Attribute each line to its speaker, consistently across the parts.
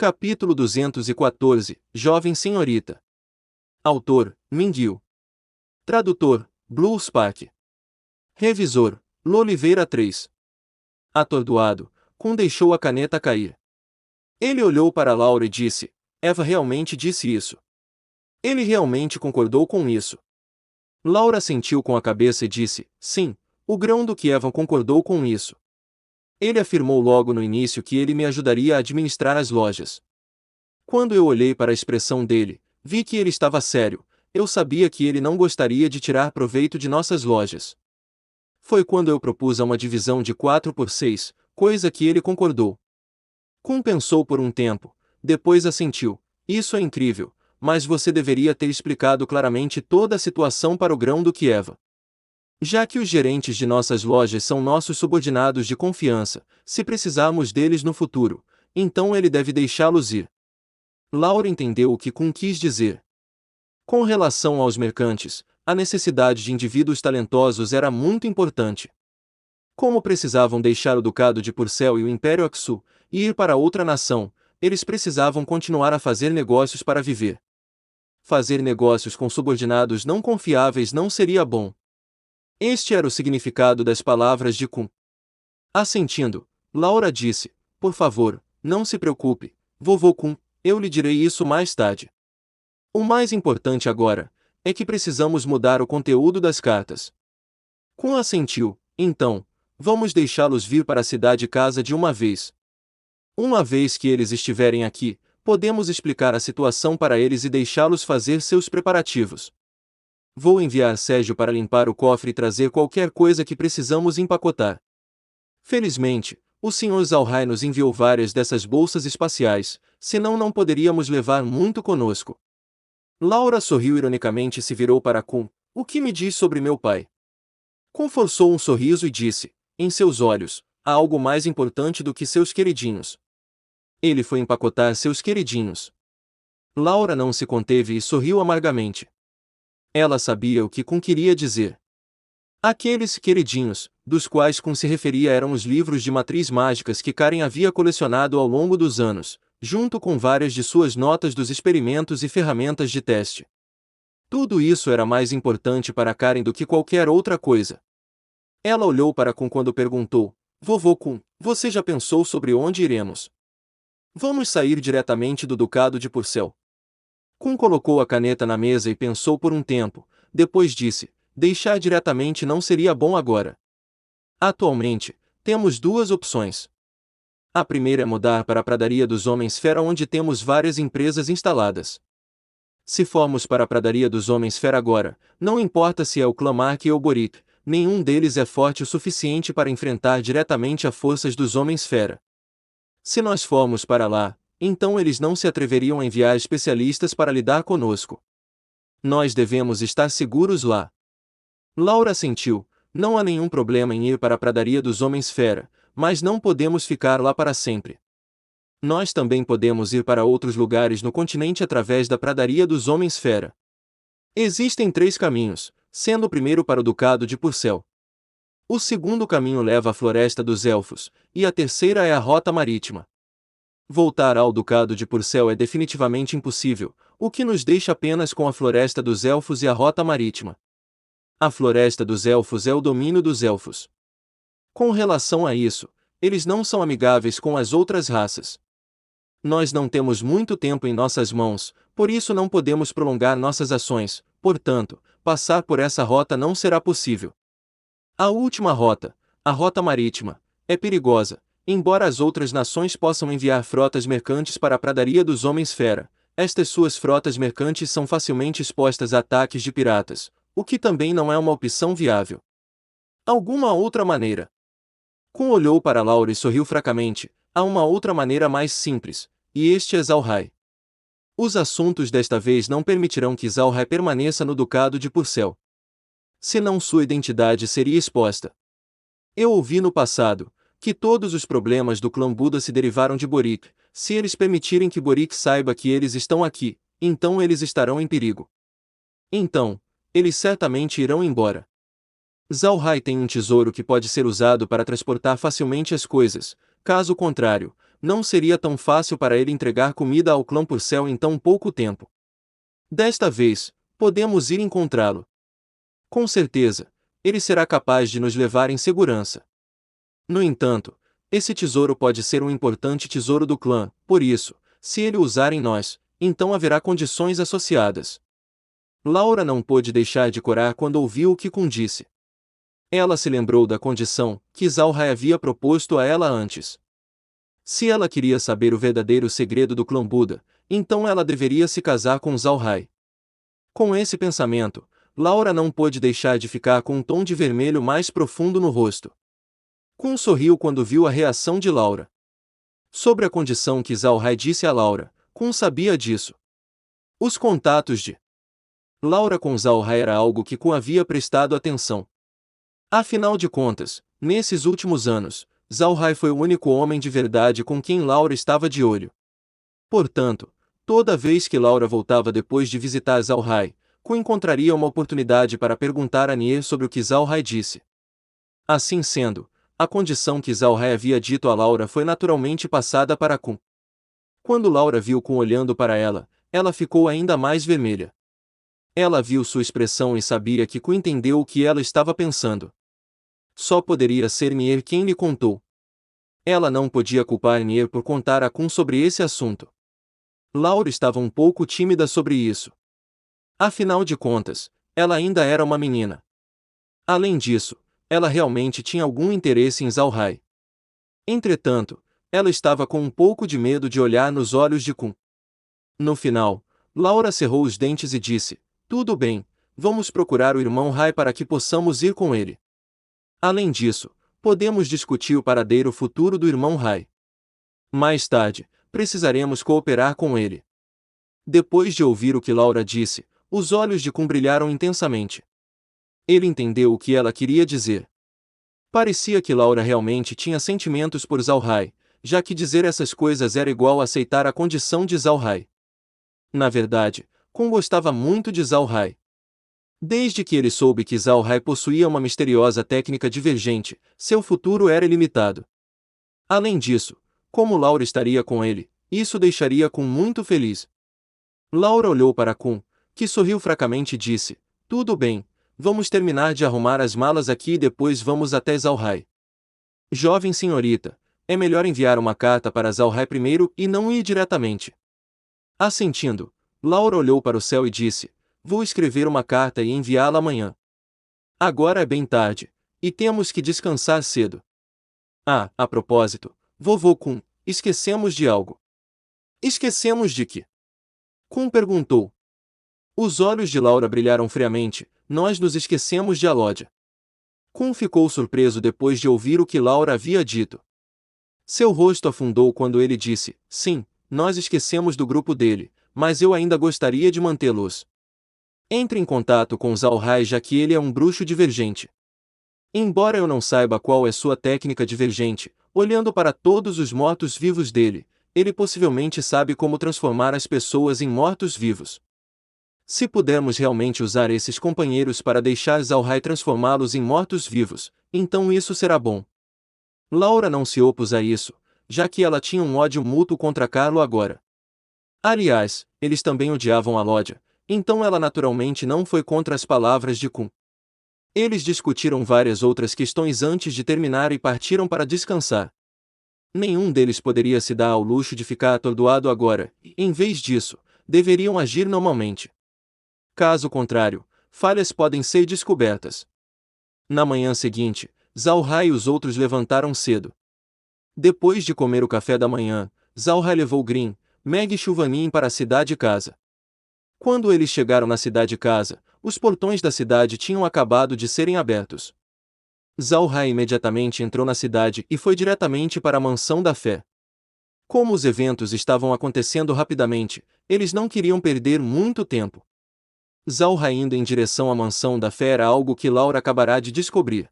Speaker 1: Capítulo 214, Jovem Senhorita. Autor, Minguil. Tradutor, Blue Spark. Revisor, Loliveira 3. Atordoado, Kun deixou a caneta cair. Ele olhou para Laura e disse, Eva realmente disse isso. Ele realmente concordou com isso. Laura sentiu com a cabeça e disse, sim, o grão-duque Evan concordou com isso. Ele afirmou logo no início que ele me ajudaria a administrar as lojas. Quando eu olhei para a expressão dele, vi que ele estava sério, eu sabia que ele não gostaria de tirar proveito de nossas lojas. Foi quando eu propus uma divisão de 4/6, coisa que ele concordou. Kun pensou por um tempo, depois assentiu, isso é incrível, mas você deveria ter explicado claramente toda a situação para o grão-duque Eva. Já que os gerentes de nossas lojas são nossos subordinados de confiança, se precisarmos deles no futuro, então ele deve deixá-los ir. Laura entendeu o que Kun quis dizer. Com relação aos mercantes, a necessidade de indivíduos talentosos era muito importante. Como precisavam deixar o Ducado de Purcell e o Império Aksu, e ir para outra nação, eles precisavam continuar a fazer negócios para viver. Fazer negócios com subordinados não confiáveis não seria bom. Este era o significado das palavras de Kun. Assentindo, Laura disse, por favor, não se preocupe, vovô Kun, eu lhe direi isso mais tarde. O mais importante agora, é que precisamos mudar o conteúdo das cartas. Kun assentiu, então, vamos deixá-los vir para a cidade-casa de uma vez. Uma vez que eles estiverem aqui, podemos explicar a situação para eles e deixá-los fazer seus preparativos. Vou enviar Sérgio para limpar o cofre e trazer qualquer coisa que precisamos empacotar. Felizmente, o Sr. Zalhai nos enviou várias dessas bolsas espaciais, senão não poderíamos levar muito conosco. Laura sorriu ironicamente e se virou para Kun. O que me diz sobre meu pai? Kun forçou um sorriso e disse, em seus olhos, há algo mais importante do que seus queridinhos. Ele foi empacotar seus queridinhos. Laura não se conteve e sorriu amargamente. Ela sabia o que Kun queria dizer. Aqueles queridinhos, dos quais Kun se referia eram os livros de matriz mágicas que Karen havia colecionado ao longo dos anos, junto com várias de suas notas dos experimentos e ferramentas de teste. Tudo isso era mais importante para Karen do que qualquer outra coisa. Ela olhou para Kun quando perguntou, Vovô Kun, você já pensou sobre onde iremos? Vamos sair diretamente do Ducado de Purcell. Kun colocou a caneta na mesa e pensou por um tempo, depois disse, deixar diretamente não seria bom agora. Atualmente, temos duas opções. A primeira é mudar para a Pradaria dos Homens-Fera onde temos várias empresas instaladas. Se formos para a Pradaria dos Homens-Fera agora, não importa se é o Clamarque ou o Boric, nenhum deles é forte o suficiente para enfrentar diretamente as forças dos Homens-Fera. Se nós formos para lá, então eles não se atreveriam a enviar especialistas para lidar conosco. Nós devemos estar seguros lá. Laura assentiu, não há nenhum problema em ir para a Pradaria dos Homens-Fera, mas não podemos ficar lá para sempre. Nós também podemos ir para outros lugares no continente através da Pradaria dos Homens-Fera. Existem 3 caminhos, sendo o primeiro para o Ducado de Purcell. O segundo caminho leva à Floresta dos Elfos, e a terceira é a Rota Marítima. Voltar ao Ducado de Purcell é definitivamente impossível, o que nos deixa apenas com a Floresta dos Elfos e a Rota Marítima. A Floresta dos Elfos é o domínio dos Elfos. Com relação a isso, eles não são amigáveis com as outras raças. Nós não temos muito tempo em nossas mãos, por isso não podemos prolongar nossas ações, portanto, passar por essa rota não será possível. A última rota, a Rota Marítima, é perigosa. Embora as outras nações possam enviar frotas mercantes para a Pradaria dos Homens-Fera, estas suas frotas mercantes são facilmente expostas a ataques de piratas, o que também não é uma opção viável. Alguma outra maneira? Kun olhou para Laura e sorriu fracamente, há uma outra maneira mais simples, e este é Zalhai. Os assuntos desta vez não permitirão que Zalhai permaneça no Ducado de Purcell. Senão sua identidade seria exposta. Eu ouvi no passado, que todos os problemas do clã Buda se derivaram de Boric. Se eles permitirem que Boric saiba que eles estão aqui, então eles estarão em perigo. Então, eles certamente irão embora. Zalhai tem um tesouro que pode ser usado para transportar facilmente as coisas, caso contrário, não seria tão fácil para ele entregar comida ao clã Purcell em tão pouco tempo. Desta vez, podemos ir encontrá-lo. Com certeza, ele será capaz de nos levar em segurança. No entanto, esse tesouro pode ser um importante tesouro do clã, por isso, se ele o usar em nós, então haverá condições associadas. Laura não pôde deixar de corar quando ouviu o que Kun disse. Ela se lembrou da condição que Zhao Hai havia proposto a ela antes. Se ela queria saber o verdadeiro segredo do clã Buda, então ela deveria se casar com Zhao Hai. Com esse pensamento, Laura não pôde deixar de ficar com um tom de vermelho mais profundo no rosto. Kun sorriu quando viu a reação de Laura. Sobre a condição que Zhao Hai disse a Laura, Kun sabia disso. Os contatos de Laura com Zhao Hai era algo que Kun havia prestado atenção. Afinal de contas, nesses últimos anos, Zhao Hai foi o único homem de verdade com quem Laura estava de olho. Portanto, toda vez que Laura voltava depois de visitar Zhao Hai, Kun encontraria uma oportunidade para perguntar a Nier sobre o que Zhao Hai disse. Assim sendo, a condição que Zhao Hai havia dito a Laura foi naturalmente passada para Kun. Quando Laura viu Kun olhando para ela, ela ficou ainda mais vermelha. Ela viu sua expressão e sabia que Kun entendeu o que ela estava pensando. Só poderia ser Nier quem lhe contou. Ela não podia culpar Nier por contar a Kun sobre esse assunto. Laura estava um pouco tímida sobre isso. Afinal de contas, ela ainda era uma menina. Além disso, ela realmente tinha algum interesse em Zhao Hai. Entretanto, ela estava com um pouco de medo de olhar nos olhos de Kun. No final, Laura cerrou os dentes e disse: "Tudo bem, vamos procurar o irmão Hai para que possamos ir com ele. Além disso, podemos discutir o paradeiro futuro do irmão Hai. Mais tarde, precisaremos cooperar com ele." Depois de ouvir o que Laura disse, os olhos de Kun brilharam intensamente. Ele entendeu o que ela queria dizer. Parecia que Laura realmente tinha sentimentos por Zhao Hai, já que dizer essas coisas era igual a aceitar a condição de Zhao Hai. Na verdade, Kun gostava muito de Zhao Hai. Desde que ele soube que Zhao Hai possuía uma misteriosa técnica divergente, seu futuro era ilimitado. Além disso, como Laura estaria com ele, isso deixaria Kun muito feliz. Laura olhou para Kun, que sorriu fracamente e disse: "Tudo bem, vamos terminar de arrumar as malas aqui e depois vamos até Zhao Hai." "Jovem senhorita, é melhor enviar uma carta para Zhao Hai primeiro e não ir diretamente." Assentindo, Laura olhou para o céu e disse: "Vou escrever uma carta e enviá-la amanhã. Agora é bem tarde, e temos que descansar cedo. Ah, a propósito, vovô Kun, esquecemos de algo." "Esquecemos de quê?" Kun perguntou. Os olhos de Laura brilharam friamente. "Nós nos esquecemos de Alódia." Kun ficou surpreso depois de ouvir o que Laura havia dito. Seu rosto afundou quando ele disse: "Sim, nós esquecemos do grupo dele, mas eu ainda gostaria de mantê-los. Entre em contato com Zhao Hai, já que ele é um bruxo divergente. Embora eu não saiba qual é sua técnica divergente, olhando para todos os mortos-vivos dele, ele possivelmente sabe como transformar as pessoas em mortos-vivos. Se pudermos realmente usar esses companheiros para deixar Zhao Hai transformá-los em mortos-vivos, então isso será bom." Laura não se opôs a isso, já que ela tinha um ódio mútuo contra Carlo agora. Aliás, eles também odiavam Alódia, então ela naturalmente não foi contra as palavras de Kun. Eles discutiram várias outras questões antes de terminar e partiram para descansar. Nenhum deles poderia se dar ao luxo de ficar atordoado agora, e, em vez disso, deveriam agir normalmente. Caso contrário, falhas podem ser descobertas. Na manhã seguinte, Zhao Hai e os outros levantaram cedo. Depois de comer o café da manhã, Zhao Hai levou Green, Meg e Chuvanin para a cidade-casa. Quando eles chegaram na cidade-casa, os portões da cidade tinham acabado de serem abertos. Zhao Hai imediatamente entrou na cidade e foi diretamente para a Mansão da Fé. Como os eventos estavam acontecendo rapidamente, eles não queriam perder muito tempo. Zhao Hai indo em direção à Mansão da Fé era algo que Laura acabará de descobrir.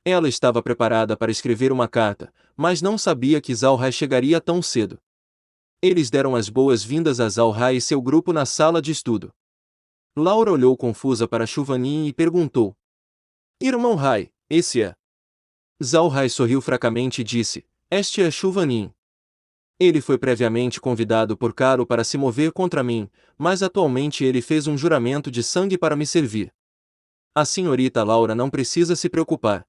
Speaker 1: Ela estava preparada para escrever uma carta, mas não sabia que Zhao Hai chegaria tão cedo. Eles deram as boas-vindas a Zhao Hai e seu grupo na sala de estudo. Laura olhou confusa para Chuvanin e perguntou: "Irmão Hai, esse é?" Zhao Hai sorriu fracamente e disse: "Este é Chuvanin." Ele foi previamente convidado por Caro para se mover contra mim, mas atualmente ele fez um juramento de sangue para me servir. A senhorita Laura não precisa se preocupar.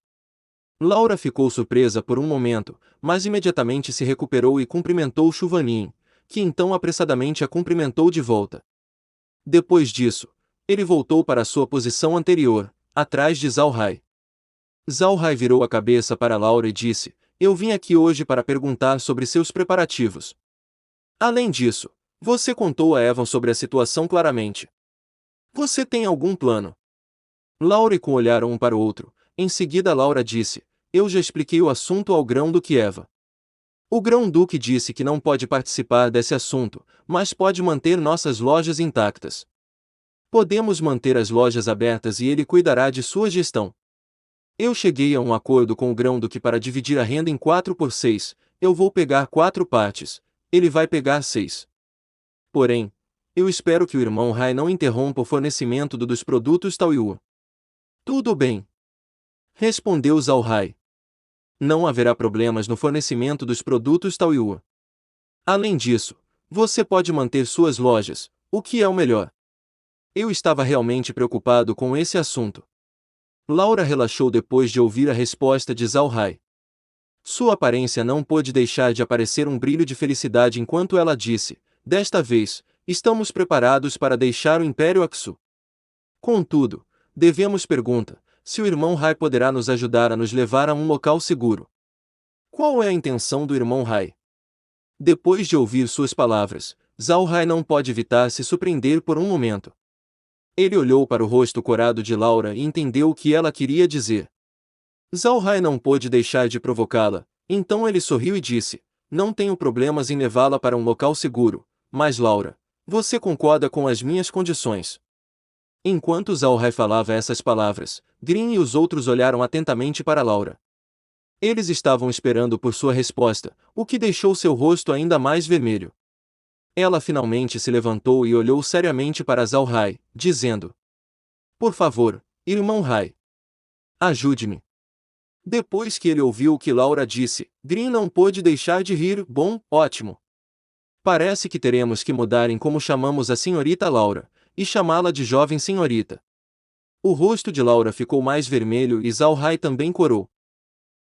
Speaker 1: Laura ficou surpresa por um momento, mas imediatamente se recuperou e cumprimentou Chuvanin, que então apressadamente a cumprimentou de volta. Depois disso, ele voltou para sua posição anterior, atrás de Zhao Hai. Zhao Hai virou a cabeça para Laura e disse: "Eu vim aqui hoje para perguntar sobre seus preparativos. Além disso, você contou a Evan sobre a situação claramente. Você tem algum plano?" Laura e Kun olharam um para o outro. Em seguida Laura disse: "Eu já expliquei o assunto ao Grão-Duque Eva. O Grão-Duque disse que não pode participar desse assunto, mas pode manter nossas lojas intactas. Podemos manter as lojas abertas e ele cuidará de sua gestão. Eu cheguei a um acordo com o Grão-Duque para dividir a renda em 4 por 6, eu vou pegar 4 partes, ele vai pegar 6. Porém, eu espero que o irmão Hai não interrompa o fornecimento dos produtos Taoyuan." "Tudo bem," respondeu Zhao Hai. "Não haverá problemas no fornecimento dos produtos Taoyuan. Além disso, você pode manter suas lojas, o que é o melhor." Eu estava realmente preocupado com esse assunto. Laura relaxou depois de ouvir a resposta de Zhao Hai. Sua aparência não pôde deixar de aparecer um brilho de felicidade enquanto ela disse: "Desta vez, estamos preparados para deixar o Império Aksu. Contudo, devemos perguntar se o irmão Hai poderá nos ajudar a nos levar a um local seguro." "Qual é a intenção do irmão Hai?" Depois de ouvir suas palavras, Zhao Hai não pode evitar se surpreender por um momento. Ele olhou para o rosto corado de Laura e entendeu o que ela queria dizer. Zhao Hai não pôde deixar de provocá-la, então ele sorriu e disse: "Não tenho problemas em levá-la para um local seguro, mas Laura, você concorda com as minhas condições?" Enquanto Zhao Hai falava essas palavras, Green e os outros olharam atentamente para Laura. Eles estavam esperando por sua resposta, o que deixou seu rosto ainda mais vermelho. Ela finalmente se levantou e olhou seriamente para Zhao Hai, dizendo: "Por favor, irmão Hai, ajude-me." Depois que ele ouviu o que Laura disse, Green não pôde deixar de rir. "Bom, ótimo. Parece que teremos que mudar em como chamamos a senhorita Laura, e chamá-la de jovem senhorita." O rosto de Laura ficou mais vermelho e Zhao Hai também corou.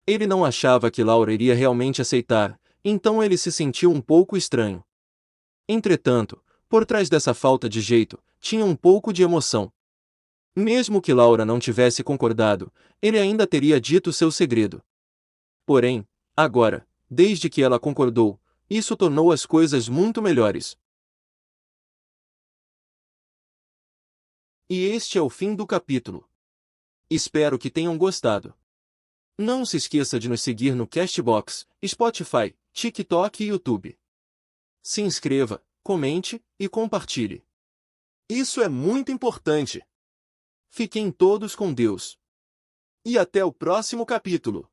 Speaker 1: Ele não achava que Laura iria realmente aceitar, então ele se sentiu um pouco estranho. Entretanto, por trás dessa falta de jeito, tinha um pouco de emoção. Mesmo que Laura não tivesse concordado, ele ainda teria dito seu segredo. Porém, agora, desde que ela concordou, isso tornou as coisas muito melhores. E este é o fim do capítulo. Espero que tenham gostado. Não se esqueça de nos seguir no Castbox, Spotify, TikTok e YouTube. Se inscreva, comente e compartilhe. Isso é muito importante. Fiquem todos com Deus. E até o próximo capítulo.